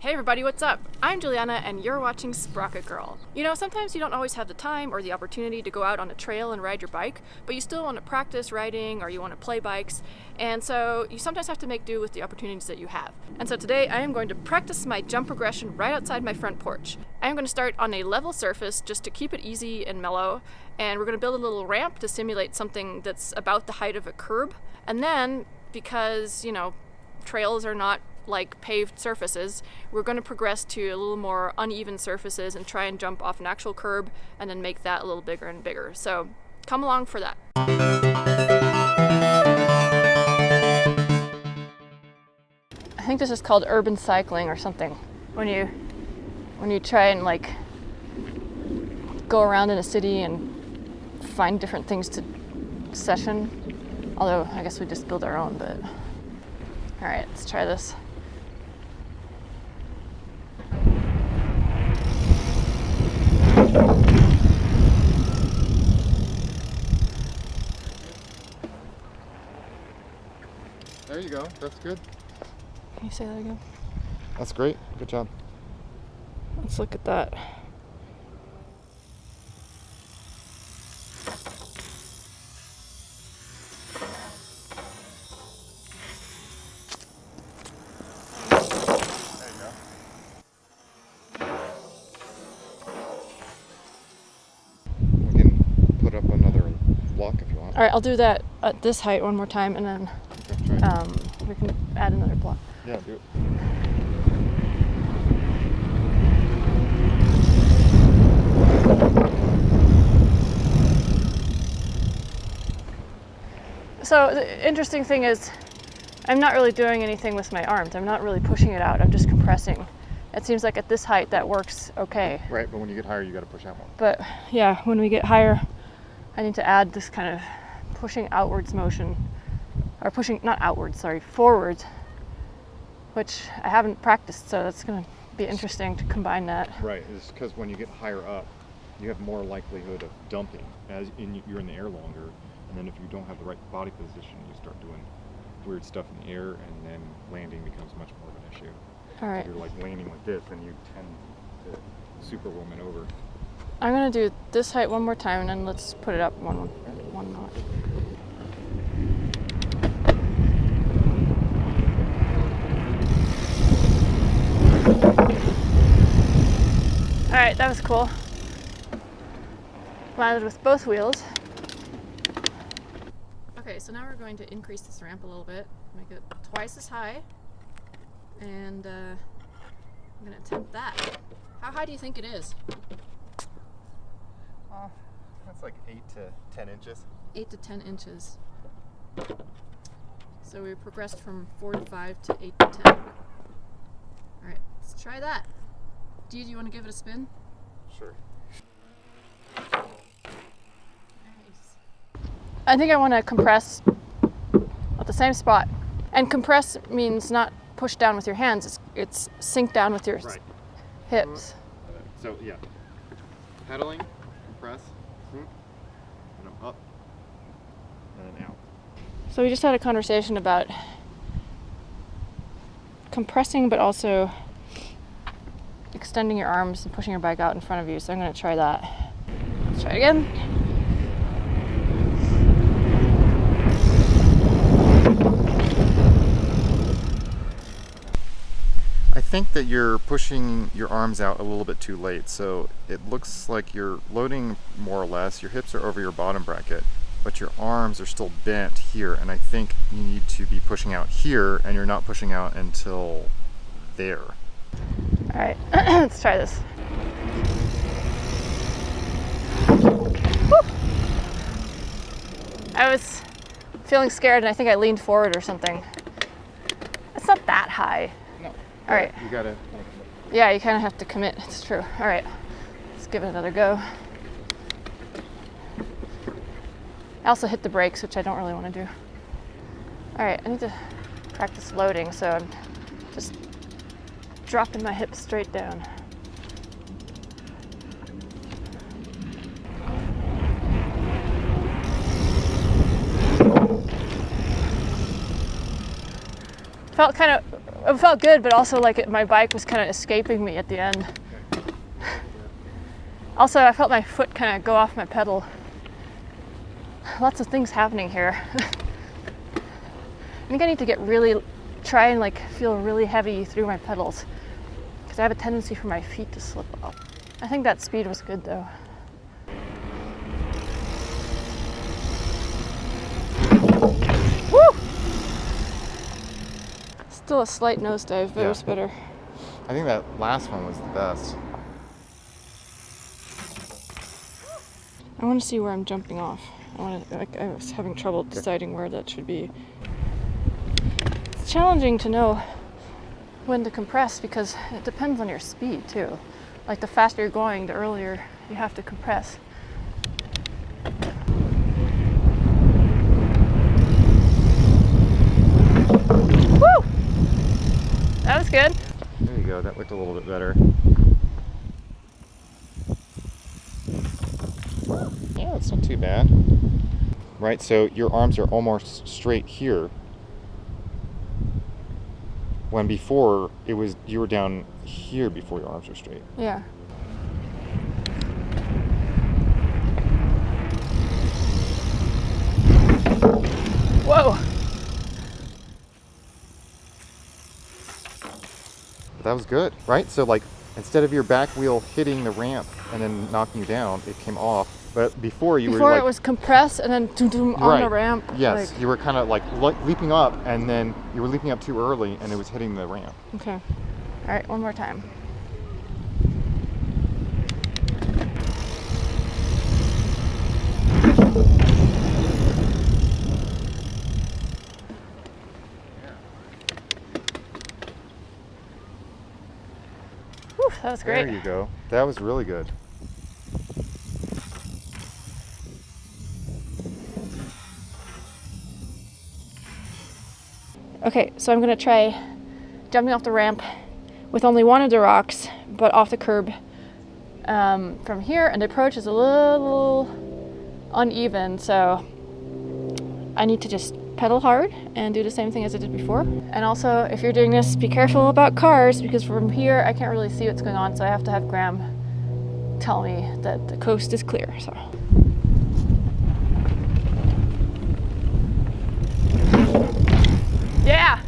Hey everybody, what's up? I'm Juliana and you're watching Sprocket Girl. You know, sometimes you don't always have the time or the opportunity to go out on a trail and ride your bike, but you still want to practice riding or you want to play bikes, and so you sometimes have to make do with the opportunities that you have. And so today I am going to practice my jump progression right outside my front porch. I am going to start on a level surface just to keep it easy and mellow, and we're going to build a little ramp to simulate something that's about the height of a curb. And then, because, you know, trails are not like paved surfaces, we're going to progress to a little more uneven surfaces and try and jump off an actual curb and then make that a little bigger and bigger. So come along for that. I think this is called urban cycling or something. When you try and like go around in a city and find different things to session. Although I guess we just build our own, but all right, let's try this. There you go. That's good. Can you say that again? That's great. Good job. Let's look at that. There you go. We can put up another block if you want. All right, I'll do that at this height one more time, and then Okay, try it. we can add another block. Yeah, do it. So the interesting thing is I'm not really doing anything with my arms. I'm not really pushing it out. I'm just compressing. It seems like at this height that works okay. Right, but when you get higher, you got to push out more. But yeah, when we get higher, I need to add this kind of pushing outwards motion, or pushing, not outwards, sorry, forwards, which I haven't practiced, so that's going to be interesting to combine that. Right, it's because when you get higher up, you have more likelihood of dumping as you're in the air longer, and then if you don't have the right body position, you start doing weird stuff in the air, and then landing becomes much more of an issue. All right. If you're like landing like this, then you tend to superwoman over. I'm going to do this height one more time, and then let's put it up one notch. All right, that was cool. Landed with both wheels. Okay, so now we're going to increase this ramp a little bit, make it twice as high, and I'm going to attempt that. How high do you think it is? That's like 8 to 10 inches. 8 to 10 inches. So we progressed from 4 to 5 to 8 to 10. All right, let's try that. Do you want to give it a spin? Sure. Nice. I think I want to compress at the same spot. And compress means not push down with your hands, it's sink down with your hips. So yeah, pedaling, compress, and I'm up, and then out. So we just had a conversation about compressing, but also extending your arms and pushing your bike out in front of you. So I'm going to try that. Let's try it again. I think that you're pushing your arms out a little bit too late, so it looks like you're loading more or less. Your hips are over your bottom bracket, but your arms are still bent here, and I think you need to be pushing out here, and you're not pushing out until there. All right, let's try this. Woo! I was feeling scared, and I think I leaned forward or something. It's not that high. No. All right. You gotta. Yeah, you kind of have to commit. It's true. All right, let's give it another go. I also hit the brakes, which I don't really want to do. All right, I need to practice loading, so I'm just dropping my hips straight down. Felt kind of it felt good, but also like my bike was kind of escaping me at the end. Also, I felt my foot kind of go off my pedal. Lots of things happening here. I think I need to try and like feel really heavy through my pedals, because I have a tendency for my feet to slip off. I think that speed was good though. Woo! Still a slight nosedive, but it was better. I think that last one was the best. I want to see where I'm jumping off. I was having trouble deciding where that should be. It's challenging to know when to compress because it depends on your speed too. Like the faster you're going, the earlier you have to compress. Woo! That was good. There you go, that looked a little bit better. Yeah, it's not too bad. Right, so your arms are almost straight here. When before you were down here before your arms were straight. Yeah. Whoa. That was good, right? So like instead of your back wheel hitting the ramp and then knocking you down, it came off. But before you were like, it was compressed and then doom doom on the ramp. Yes, like, you were kind of like leaping up, and then you were leaping up too early, and it was hitting the ramp. Okay. All right, one more time. Whew, that was great. There you go. That was really good. Okay, so I'm gonna try jumping off the ramp with only one of the rocks, but off the curb from here, and the approach is a little uneven, so I need to just pedal hard and do the same thing as I did before. And also, if you're doing this, be careful about cars, because from here I can't really see what's going on, so I have to have Graham tell me that the coast is clear. So. Yeah!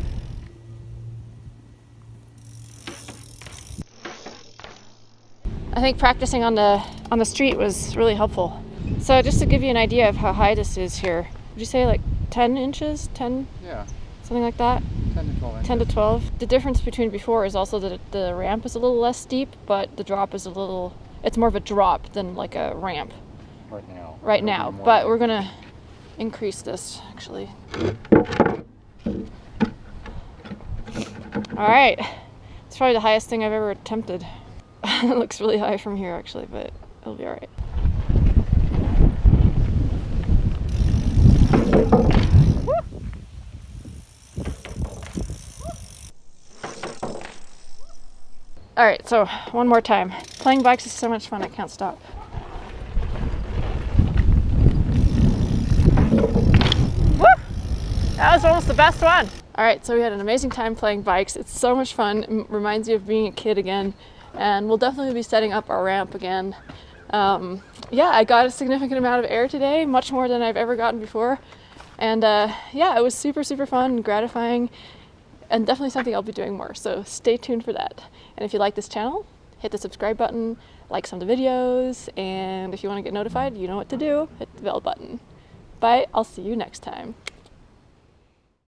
I think practicing on the street was really helpful. So just to give you an idea of how high this is here, would you say like 10 inches? 10? Yeah. Something like that? 10 to 12 inches. 10 to 12. The difference between before is also that the ramp is a little less steep, but the drop is it's more of a drop than like a ramp. Right now. But we're gonna increase this actually. All right, it's probably the highest thing I've ever attempted. It looks really high from here actually, but it'll be all right. All right, so one more time. Playing bikes is so much fun, I can't stop. Woo! That was almost the best one. All right, so we had an amazing time playing bikes. It's so much fun. It reminds you of being a kid again. And we'll definitely be setting up our ramp again. Yeah, I got a significant amount of air today, much more than I've ever gotten before. And yeah, it was super, super fun and gratifying, and definitely something I'll be doing more. So stay tuned for that. And if you like this channel, hit the subscribe button, like some of the videos, and if you want to get notified, you know what to do. Hit the bell button. Bye, I'll see you next time.